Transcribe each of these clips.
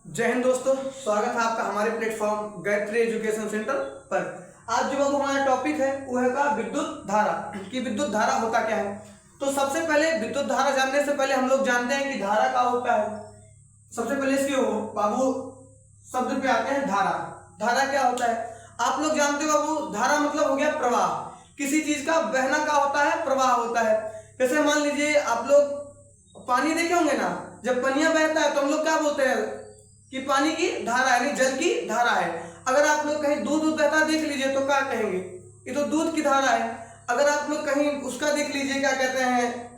जय हिंद दोस्तों, स्वागत है आपका हमारे प्लेटफॉर्म गायत्री एजुकेशन सेंटर पर। आज जो हमारा टॉपिक है वो है का विद्युत धारा कि विद्युत धारा होता क्या है। तो सबसे पहले विद्युत धारा जानने से पहले हम लोग जानते हैं कि धारा क्या होता है। सबसे पहले इसके बाबू शब्द पे आते हैं धारा। धारा क्या होता है आप लोग जानते हो बाबू। धारा मतलब हो गया प्रवाह, किसी चीज का बहना का होता है, प्रवाह होता है। जैसे मान लीजिए आप लोग पानी देखे होंगे ना, जब पनिया बहता है तो हम लोग क्या बोलते हैं कि पानी की धारा यानी जल की धारा है। अगर आप लोग कहीं दूध बहता देख लीजिए तो क्या कहेंगे, ये तो दूध की धारा है। अगर आप लोग कहीं उसका देख लीजिए क्या कहते हैं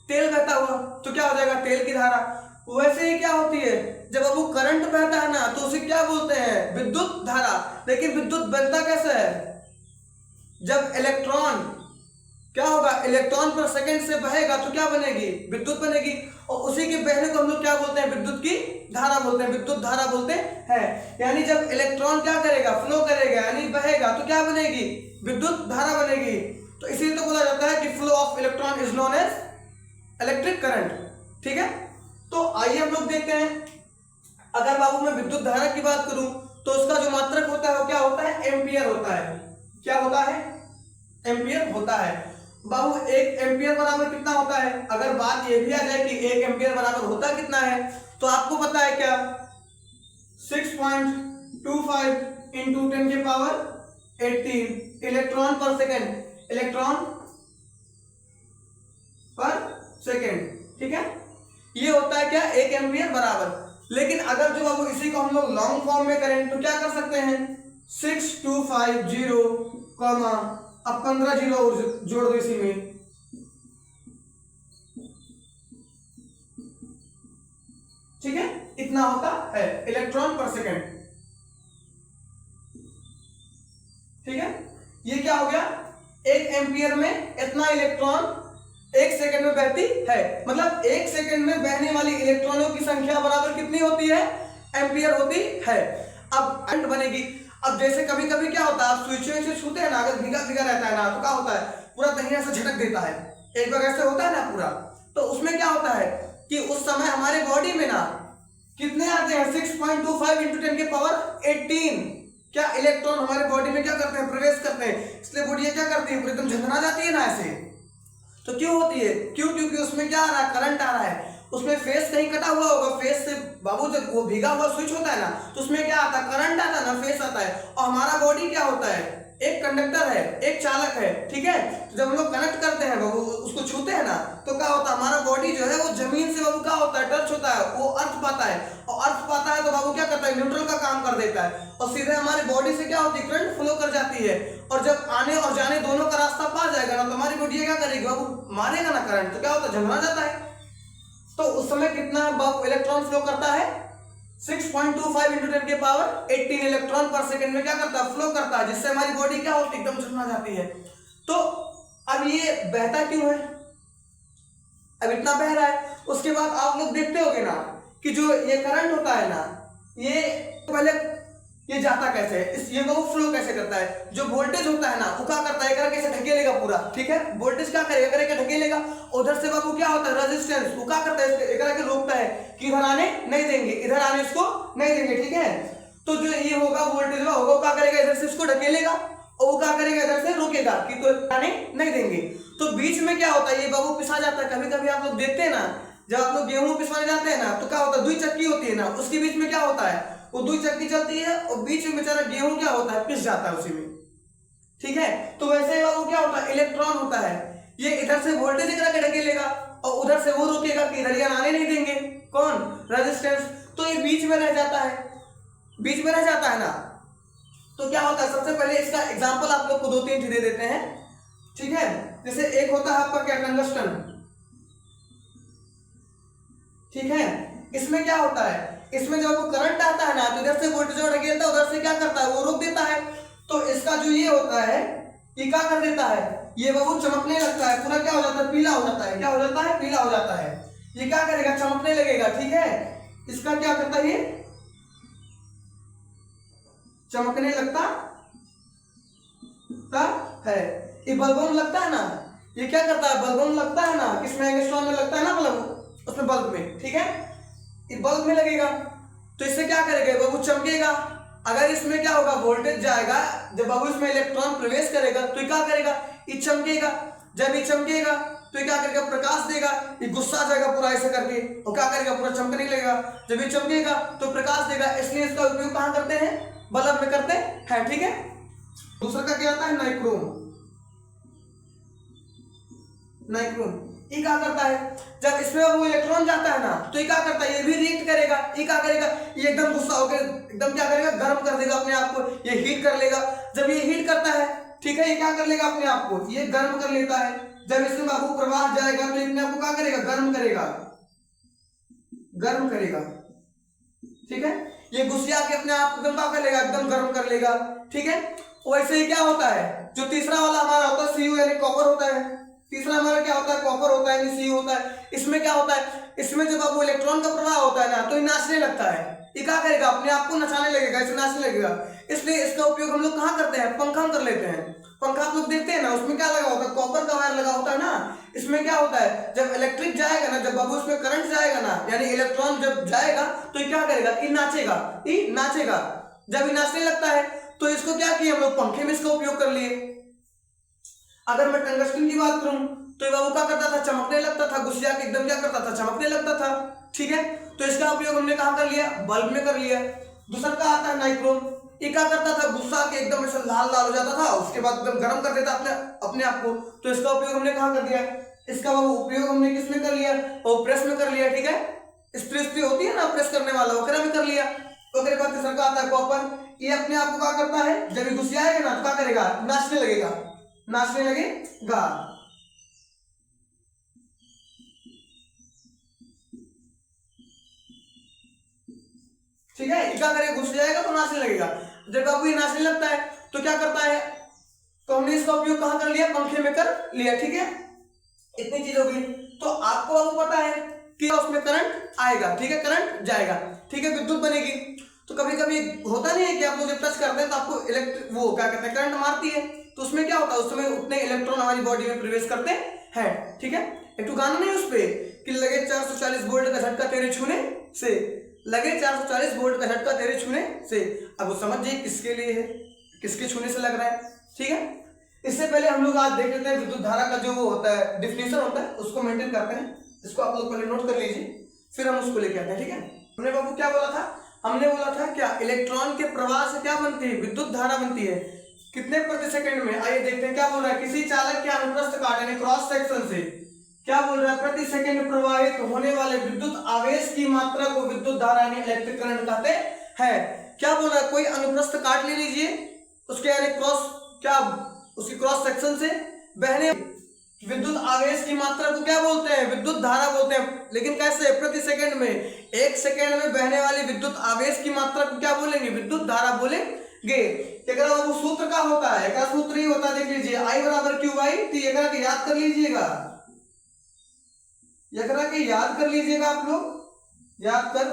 तेल बहता हुआ तो क्या हो जाएगा, तेल की धारा। वैसे ही क्या होती है जब अब वो करंट बहता है ना तो उसे क्या बोलते हैं, विद्युत धारा। लेकिन विद्युत बनता कैसे है, जब इलेक्ट्रॉन क्या होगा, इलेक्ट्रॉन पर सेकंड से बहेगा तो क्या बनेगी, विद्युत बनेगी। और उसी के बहने को हम लोग क्या बोलते हैं, विद्युत की धारा बोलते हैं, विद्युत धारा बोलते हैं। यानी जब इलेक्ट्रॉन क्या करेगा, फ्लो करेगा यानी बहेगा तो क्या बनेगी, विद्युत धारा बनेगी। तो इसीलिए तो बोला जाता है कि flow of electron is known as electric current. ठीक है, तो आइए हम लोग देखते हैं। अगर बाबू मैं विद्युत धारा की बात करूं तो उसका जो मात्रक होता है वो क्या होता है, एम्पियर होता है। क्या होता है, एम्पियर होता है। बाबू एक एम्पियर बराबर कितना होता है, अगर बात ये भी आ जाए कि एक एम्पियर बराबर होता कितना है तो आपको पता है क्या, 6.25 इंटू 10 के पावर 18 इलेक्ट्रॉन पर सेकेंड, इलेक्ट्रॉन पर सेकेंड। ठीक है, ये होता है क्या, एक एम्पियर बराबर। लेकिन अगर जो बाबू इसी को हम लोग लॉन्ग फॉर्म में करें तो क्या कर सकते हैं, 6250 अब 15 जीरो और जोड़ दो इसी में, ठीक है, इतना होता है इलेक्ट्रॉन पर सेकंड। ठीक है, ये क्या हो गया, एक एम्पियर में इतना इलेक्ट्रॉन एक सेकंड में बहती है। मतलब एक सेकंड में बहने वाली इलेक्ट्रॉनों की संख्या बराबर कितनी होती है, एम्पियर होती है। अब करंट बनेगी। अब जैसे कभी कभी क्या होता है, आप स्विच से छूते हैं ना, अगर भीगा भीगा रहता है ना तो क्या होता है, पूरा दहिया से झटक देता है, एक बार ऐसे होता है ना पूरा। तो उसमें क्या होता है कि उस समय हमारे बॉडी में ना कितने आते हैं, 6.25 इंटू 10 के पावर 18 क्या इलेक्ट्रॉन हमारे बॉडी में क्या करते हैं, प्रवेश करते हैं। इसलिए बॉडी क्या करती है, पूरी एकदम झंझना जाती है ना ऐसे। तो क्यों होती है, क्यों, क्योंकि उसमें क्या आ रहा है, करंट आ रहा है। उसमें फेस कहीं कटा हुआ होगा, फेस से बाबू जब वो भीगा हुआ स्विच होता है ना तो उसमें क्या आता है, करंट आता है ना, फेस आता है। और हमारा बॉडी क्या होता है, एक कंडक्टर है, एक चालक है। ठीक है, तो जब हम लोग कनेक्ट करते हैं बाबू, उसको छूते हैं ना तो क्या होता है, हमारा बॉडी जो है वो जमीन से बाबू क्या होता है, टच होता है, वो अर्थ पाता है। और अर्थ पाता है तो बाबू क्या करता है, न्यूट्रल का काम कर देता है और सीधे हमारी बॉडी से क्या होती है, करंट फ्लो कर जाती है। और जब आने और जाने दोनों का रास्ता पा जाएगा ना तो हमारी बॉडी क्या करेगी, बाबू मारेगा ना करंट, तो क्या होता है, झंझना जाता है। तो उस समय कितना बाबू इलेक्ट्रॉन फ्लो करता है, 6.25 इंटू 10 के पावर 18 इलेक्ट्रॉन पर सेकंड में क्या करता है, फ्लो करता है, जिससे हमारी बॉडी क्या होती है, एकदम झंझना जाती है। तो अब ये बहता क्यों है, अब इतना बह रहा है। उसके बाद आप लोग देखते होगे ना कि जो ये करंट होता है ना, ये पहले ये जाता कैसे है, इस ये वो फ्लो कैसे करता है। जो वोल्टेज होता है ना वो क्या करता है, एक कैसे ढकेलेगा पूरा। ठीक है, वोल्टेज क्या करेगा, करके ढकेलेगा। उधर से बाबू क्या होता है, रेजिस्टेंस, वो क्या करता है, एक के रोकता है कि इधर आने नहीं देंगे, इधर आने इसको नहीं देंगे। ठीक है, तो जो ये होगा वोल्टेज होगा वो क्या करेगा, इधर से इसको ढकेलेगा और वो क्या करेगा, इधर से रोकेगा कि तो आने नहीं देंगे। तो बीच में क्या होता है, ये बाबू पिसा जाता है। कभी कभी आप लोग देखते हैं ना, जब आप लोग गेहूं पिसवाने जाते हैं ना तो क्या होता है, दुई चक्की होती है ना, उसके बीच में क्या होता है, वो दुई चक्की चलती है और बीच में बेचारा गेहूं क्या होता है, पिस जाता है उसी में। ठीक है, तो वैसे वो क्या होता है, इलेक्ट्रॉन होता है, ये इधर से वोल्टेज करा के ढकेलेगा और उधर से वो रोकेगा कि इधर आने नहीं देंगे, कौन, रेजिस्टेंस। तो ये बीच में रह जाता है, बीच में रह जाता है ना। तो क्या होता है, सबसे पहले इसका एग्जांपल आप लोग को दो तीन दे देते हैं। ठीक है, जैसे एक होता है आपका क्या, टंगस्टन। ठीक है, इसमें क्या होता है, इसमें जब वो करंट आता है ना तो इधर से वोल्टेज ढकेलता है, उधर से क्या करता है, वो रोक देता है। तो इसका जो ये होता है, ये क्या कर देता है, ये बाबू चमकने लगता है, पूरा क्या हो जाता है, पीला हो जाता है। क्या हो जाता है, पीला हो जाता है। ये क्या करेगा, चमकने लगेगा। ठीक है, इसका क्या करता है, ये चमकने लगता है। ये बल्बों में लगता है ना, ये क्या करता है, बल्बों में लगता है ना, किसमें, एंगस्ट्रॉम में लगता है ना बल्ब, उसमें बल्ब में। ठीक है, ये बल्ब में लगेगा। तो इससे क्या करेगा बाबू, चमकेगा। अगर इसमें क्या होगा, वोल्टेज जाएगा, जब बाबू इसमें इलेक्ट्रॉन प्रवेश करेगा तो ये क्या करेगा, ये चमकेगा। जब ये चमकेगा तो ये क्या करेगा, प्रकाश देगा। ये गुस्सा जाएगा पूरा ऐसे करके, और क्या करेगा, पूरा चमकने लगेगा। जब ये चमकेगा तो प्रकाश देगा, इसलिए इसका उपयोग कहाँ करते हैं, बल्ब में करते हैं, ठीक है। दूसरा का क्या आता है, नाइक्रोम। नाइक्रोम ये क्या करता है, जब इसमें वो इलेक्ट्रॉन जाता है ना तो ये क्या करता है, ये भी रिएक्ट करेगा। ये क्या करेगा, ये एकदम गुस्सा होकर एकदम क्या करेगा, गर्म कर देगा अपने आप को, ये हीट कर लेगा। जब ये हीट करता है, ठीक है, ये क्या कर लेगा अपने आप को, ये गर्म कर लेता है। जब इसमें बाबू प्रवाह जाएगा तो अपने आप को क्या करेगा, गर्म करेगा, गर्म करेगा, ठीक है। ये गुस्सिया के अपने आप को एकदम क्या कर लेगा, एकदम गर्म कर लेगा, ठीक है। वैसे ही क्या होता है, जो तीसरा वाला हमारा होता है Cu यानी कॉपर होता है। तीसरा हमारा क्या होता है, कॉपर होता है यानी Cu होता है। इसमें क्या होता है, इसमें जब आपको इलेक्ट्रॉन का प्रवाह होता है ना तो ये नाचने लगता है। ये क्या करेगा, अपने आप को नचाने लगेगा, इसे नाचने लगेगा। इसलिए इसका उपयोग हम लोग कहाँ करते हैं, पंखा में कर लेते हैं। पंखा आप लोग देखते हैं ना, उसमें क्या लगा होता है, कॉपर का वायर लगा होता है ना। इसमें क्या होता है, जब इलेक्ट्रिक जाएगा ना, जब बाबू इसमें करंट जाएगा ना, यानी इलेक्ट्रॉन जब जाएगा तो ये क्या करेगा, ये नाचेगा, ये नाचेगा। जब ये नाचने लगता है तो इसको क्या किया हम लोग, पंखे में इसका उपयोग कर लिए। अगर मैं टंगस्टन की बात करूं तो ये बाबू क्या करता था, चमकने लगता था, गुस्सिया के एकदम क्या करता था, चमकने लगता था, ठीक है। तो इसका उपयोग हमने कहां कर लिया, बल्ब में कर लिया। दूसरा का आता है नाइक्रोम। ये क्या करता था, गुस्सा के एकदम ऐसा लाल लाल हो जाता था, उसके बाद एकदम गर्म कर देता अपने आप को। तो इसका उपयोग हमने कहां कर दिया, इसका उपयोग हमने किसमें कर लिया, वो प्रेस में कर लिया, ठीक है। स्त्री होती है ना प्रेस करने वाला, वगैरह में कर लिया। उसके बाद तीसरा का आता है कॉपर। ये अपने आप को क्या करता है, जब ये गुस्सियाएगा ना तो क्या करेगा, नाचने लगेगा, नाचने लगेगा, ठीक है। ये क्या करेगा, गुस्सा जाएगा तो नाचने लगेगा। जब बाबू ये नाचने लगता है तो क्या करता है, तो हमने इसका उपयोग कहां कर लिया, पंखे में कर लिया, ठीक है। इतनी चीज होगी। तो आपको बाबू पता है कि उसमें करंट आएगा, ठीक है, करंट जाएगा, ठीक है, विद्युत बनेगी। तो कभी कभी होता नहीं है कि आप लोग जब टच करते हैं तो आपको इलेक्ट्रिक वो क्या कहते हैं, करंट मारती है। तो उसमें क्या होता है, उस समय उतने इलेक्ट्रॉन हमारी बॉडी में प्रवेश करते हैं, ठीक है। एक तो गाना नहीं उस पे कि लगे 440 वोल्ट का झटका तेरे छूने से, लगे 440 वोल्ट का झटका तेरे छूने से। अब वो समझ जाइए किसके लिए है, किसके छूने से लग रहा है, ठीक है। इससे पहले हम लोग आज देख लेते हैं विद्युत धारा का जो वो होता है, डिफिनेशन होता है, उसको मेंटेन करते हैं। इसको आप लोग पहले नोट कर लीजिए, फिर हम उसको लेके आते हैं, ठीक है। हमने बाबू क्या बोला था, हमने बोला था क्या, इलेक्ट्रॉन के प्रवाह से क्या बनती है, विद्युत धारा बनती है। कितने प्रति सेकंड में, आइए देखते हैं क्या बोल रहा है। किसी चालक के अनुप्रस्थ काट यानी क्रॉस सेक्शन से क्या बोल रहा है, प्रति सेकंड प्रवाहित होने वाले विद्युत आवेश की मात्रा को विद्युत धारा यानी इलेक्ट्रिक करंट कहते हैं। क्या बोल रहा है, कोई अनुप्रस्थ काट ले लीजिए, उसके यानी क्रॉस क्या, उसकी क्रॉस सेक्शन से बहने विद्युत आवेश की मात्रा को क्या बोलते हैं, विद्युत धारा बोलते हैं। लेकिन कैसे, प्रति सेकंड में, एक सेकंड में बहने वाली विद्युत आवेश की मात्रा को क्या बोलेंगे, विद्युत धारा बोलेंगे। वो सूत्र का होता है, क्या सूत्र ही होता है, देख लीजिए, आई बराबर क्यू बाई टी। के याद कर लीजिएगा, के याद कर लीजिएगा, आप लोग याद कर,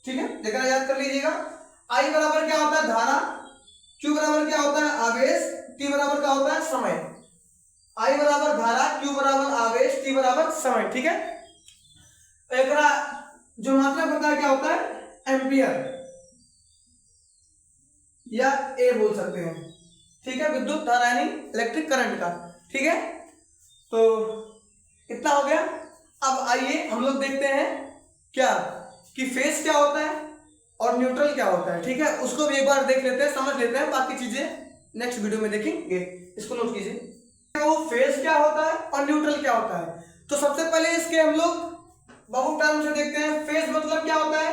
ठीक है, एकरा याद कर लीजिएगा। आई बराबर क्या होता है, धारा, क्यू बराबर क्या होता है, आवेश, टी बराबर क्या होता है, समय। आई बराबर धारा, क्यू बराबर आवेश, टी बराबर समय, ठीक है। एकरा जो मात्रा पता है क्या होता है, एम्पियर या ए बोल सकते हैं, ठीक है, विद्युत धारा यानी इलेक्ट्रिक करंट का, ठीक है। तो इतना हो गया। अब आइए हम लोग देखते हैं क्या कि फेज क्या होता है और न्यूट्रल क्या होता है, ठीक है। उसको भी एक बार देख लेते हैं, समझ लेते हैं, बाकी चीजें नेक्स्ट वीडियो में देखेंगे। इसको नोट कीजिए, वो फेज क्या होता है और न्यूट्रल क्या होता है। तो सबसे पहले इसके हम लोग बहुत टर्म से देखते हैं। फेज मतलब क्या होता है,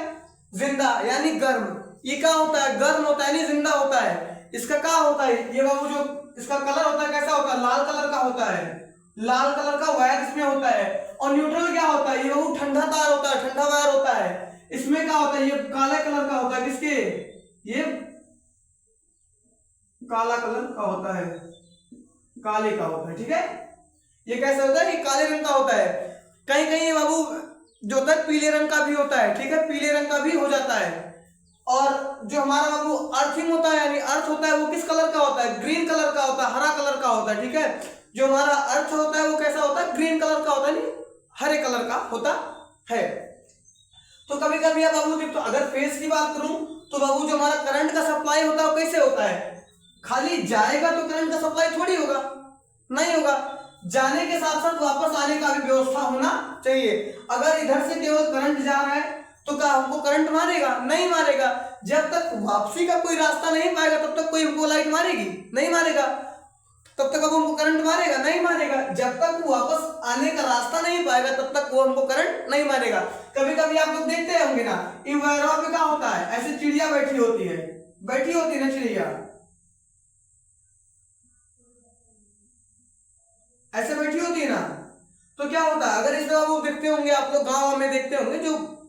जिंदा यानी गर्म। ये क्या होता है, गर्म होता है यानी जिंदा होता है। इसका क्या होता है, ये बाबू जो इसका कलर होता है कैसा होता है, लाल कलर का होता है, लाल कलर का वायर इसमें होता है। और न्यूट्रल क्या होता है, ये बाबू ठंडा तार होता है, ठंडा वायर होता है। इसमें क्या होता है, ये काले कलर का होता है, किसके, ये काला कलर का होता है, काले का होता है, ठीक है। ये कैसा होता है, ये काले रंग का होता है। कहीं कहीं बाबू जो होता है पीले रंग का भी होता है, ठीक है, पीले रंग का भी हो जाता है। और जो हमारा बाबू अर्थिंग होता है यानी अर्थ होता है, वो किस कलर का होता है, ग्रीन कलर का होता है, हरा कलर का होता है, ठीक है। जो हमारा अर्थ होता है वो कैसा होता है, ग्रीन कलर का होता है, नहीं हरे कलर का होता है। तो कभी कभी अब बाबू देखो, अगर फेज की बात करूं तो बाबू जो हमारा करंट का सप्लाई होता है वो कैसे होता है, खाली जाएगा तो करंट का सप्लाई थोड़ी होगा, नहीं होगा, जाने के साथ साथ वापस आने का भी व्यवस्था होना चाहिए। अगर इधर से केवल करंट जा रहा है तो क्या हमको करंट मारेगा, नहीं मारेगा। जब तक वापसी का कोई रास्ता नहीं पाएगा तब तक कोई हमको लाइट मारेगी, नहीं मारेगा। तब तक अब हमको करंट मारेगा, नहीं मारेगा। जब तक वो वापस आने का रास्ता नहीं पाएगा तब तक वो हमको करंट नहीं मारेगा। कभी कभी आप लोग देखते होंगे ना, इन वायरों पे क्या होता है, ऐसे चिड़िया बैठी होती है ना चिड़िया, ऐसे बैठी होती है ना, तो क्या होता है, अगर इसमें वो देखते होंगे आप लोग, गांव में देखते होंगे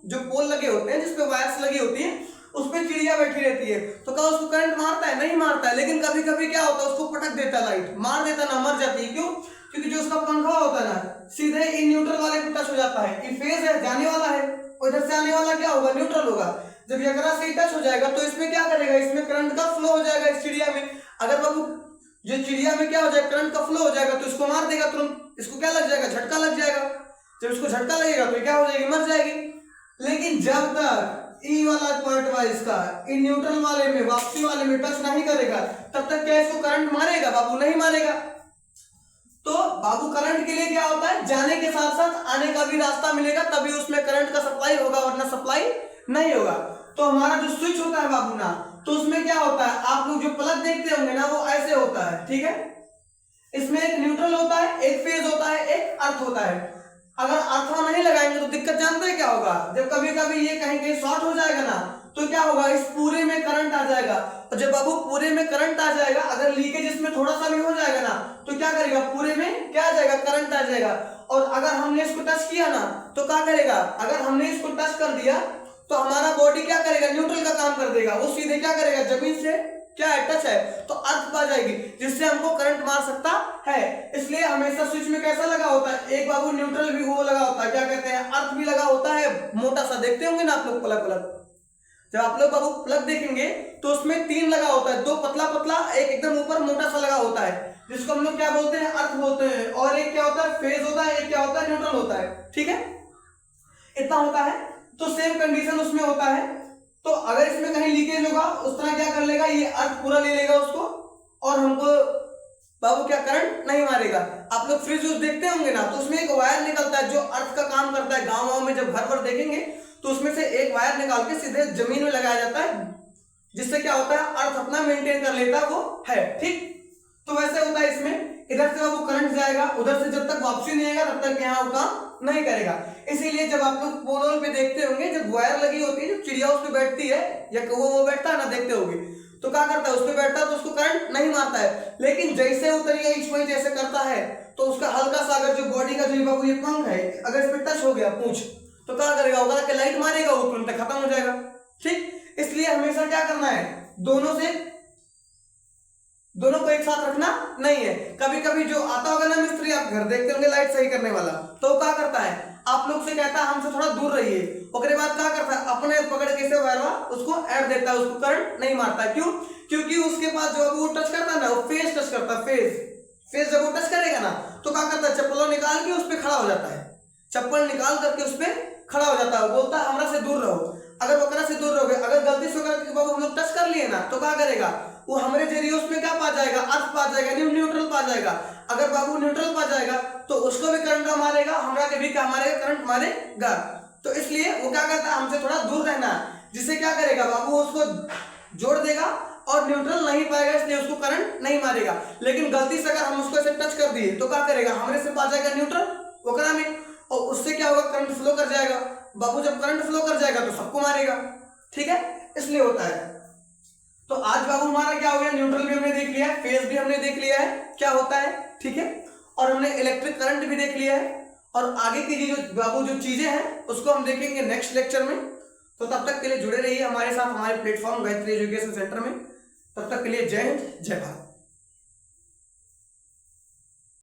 जो पोल लगे होते हैं जिसपे वायर्स लगी होती है, उस पे चिड़िया बैठी रहती है। तो क्या उसको करंट मारता है, नहीं मारता है। लेकिन कभी कभी क्या होता है, उसको पटक देता है, लाइट मार देता है ना, मर जाती है। क्यों? क्योंकि जो उसका पंखा होता है ना सीधे इन न्यूट्रल वाले पे टच हो जाता है। ये फेज है, जाने वाला है, उधर से आने वाला क्या होगा, न्यूट्रल होगा। जब एकरा से टच हो जाएगा तो इसमें क्या करेगा, इसमें करंट का फ्लो हो जाएगा इस चिड़िया में। अगर बाबू जो चिड़िया में क्या हो जाएगा, करंट का फ्लो हो जाएगा तो इसको मार देगा तुरंत, इसको क्या लग जाएगा, झटका लग जाएगा। जब इसको झटका लगेगा तो क्या हो जाएगी, मर जाएगी। लेकिन जब तक ई वाला पॉइंट वाला इसका इन न्यूट्रल वाले में, वापसी वाले में टच नहीं करेगा तब तक क्या इसको करंट मारेगा, बाबू नहीं मारेगा। तो बाबू करंट के लिए क्या होता है, जाने के साथ साथ आने का भी रास्ता मिलेगा, तभी उसमें करंट का सप्लाई होगा, वरना सप्लाई नहीं होगा। तो हमारा जो स्विच होता है बाबू ना, तो उसमें क्या होता है, आप लोग जो प्लग देखते होंगे ना वो ऐसे होता है, ठीक है। इसमें एक न्यूट्रल होता है, एक फेज होता है, एक अर्थ होता है। अगर अर्थ नहीं लगाएंगे तो दिक्कत जानते हैं क्या होगा, जब कभी कभी ये कहीं कहीं शॉर्ट हो जाएगा ना तो क्या होगा, इस पूरे में करंट आ जाएगा। और जब बाबू पूरे में करंट आ जाएगा, अगर लीकेज इसमें थोड़ा सा भी हो जाएगा ना तो क्या करेगा, पूरे में क्या आ जाएगा, करंट आ जाएगा। और अगर हमने इसको टच किया ना तो क्या करेगा, अगर हमने इसको टच कर दिया तो हमारा बॉडी क्या करेगा, न्यूट्रल का काम कर देगा, वो सीधे क्या करेगा, जमीन से क्या है, टच है, तो अर्थ पा जाएगी, जिससे हमको करंट मार सकता है। इसलिए हमेशा स्विच में कैसा लगा होता है, एक बाबू न्यूट्रल भी वो लगा होता है, क्या कहते हैं, अर्थ भी लगा होता है, मोटा सा देखते होंगे ना आप लोग प्लग। जब आप लोग बाबू प्लग देखेंगे तो उसमें 3 लगा होता है, 2 पतला पतला, एक एकदम ऊपर मोटा सा लगा होता है, जिसको हम लोग क्या बोलते हैं, अर्थ बोलते हैं। और एक क्या होता है, फेज होता है, एक क्या होता है, न्यूट्रल होता है, ठीक है, इतना होता है। तो सेम कंडीशन उसमें होता है। तो अगर इसमें कहीं लीकेज होगा उस तरह क्या कर लेगा, ये अर्थ पूरा ले लेगा उसको, और हमको बाबू क्या करंट नहीं मारेगा। आप लोग फ्रिज देखते होंगे ना, तो उसमें एक वायर निकलता है जो अर्थ का काम करता है। गाँव में जब घर पर देखेंगे तो उसमें से एक वायर निकाल के सीधे जमीन में लगाया जाता है, जिससे क्या होता है, अर्थ अपना मेंटेन कर लेता है, वो है, ठीक। तो वैसे होता है इसमें, इधर से वो करंट जाएगा, उधर से जब तक वापसी नहीं आएगा तब तक यहाँ वो काम नहीं करेगा। इसीलिए जब आप लोग पोल पे देखते होंगे, जब वायर लगी होती है, जब चिड़िया उस पर बैठती है या वो बैठता है ना, देखते होंगे, तो क्या करता है, उस पर बैठता है तो उसको करंट नहीं मारता है। लेकिन जैसे उतरिया इसमें जैसे करता है तो उसका हल्का सा अगर जो बॉडी का जो बाबू ये पंख है, अगर इस पर टच हो गया पूंछ, तो क्या करेगा, होगा कि लाइट मारेगा, वो तुरंत खत्म हो जाएगा, ठीक। इसलिए हमेशा क्या करना है, दोनों को एक साथ रखना नहीं है। कभी कभी जो आता होगा ना मिस्त्री, आप घर देखते होंगे लाइट सही करने वाला, तो क्या करता है, आप लोग से कहता है हमसे थोड़ा दूर रहिए, उसके बाद क्या करता है, अपने पकड़ के से वायर उसको ऐड देता है, उसको करंट नहीं मारता। क्यों? क्योंकि उसके पास जो वो टच करता है ना, वो फेज टच करता है, फेज जब वो टच करेगा ना तो क्या करता है, चप्पलों निकाल के उस पर खड़ा हो जाता है, चप्पल निकाल करके उस पर खड़ा हो जाता है, बोलता है हमरा से दूर रहो। अगर वकरा से दूर रहोगे, अगर गलती से बाबू हम लोग टच कर लिए ना तो क्या करेगा, वो हमारे जरिए उसमें क्या पा जाएगा, अर्थ पा जाएगा, न्यूट्रल पा जाएगा। अगर बाबू न्यूट्रल पा जाएगा तो उसको भी करंट मारेगा, हमरा के भी क्या मारेगा, करंट मारेगा। तो इसलिए वो क्या करता है, हमसे थोड़ा दूर रहना, जिससे क्या करेगा, बाबू उसको जोड़ देगा और न्यूट्रल नहीं पाएगा, इसलिए उसको करंट नहीं मारेगा। लेकिन गलती से अगर हम उसको ऐसे टच कर दिए तो क्या करेगा, हमारे से पा जाएगा न्यूट्रल वकरा में, और उससे क्या होगा, करंट फ्लो कर जाएगा। बाबू जब करंट फ्लो कर जाएगा तो सबको मारेगा, ठीक है, इसलिए होता है। तो आज बाबू हमारा क्या हो गया, न्यूट्रल भी हमने देख लिया है, फेज भी हमने देख लिया है क्या होता है, ठीक है, और हमने इलेक्ट्रिक करंट भी देख लिया है। और आगे की जो बाबू जो चीजें हैं उसको हम देखेंगे नेक्स्ट लेक्चर में। तो तब तक के लिए जुड़े रहिए हमारे साथ, हमारे प्लेटफॉर्म गायत्री एजुकेशन सेंटर में। तब तक के लिए जय हिंद, जय भारत।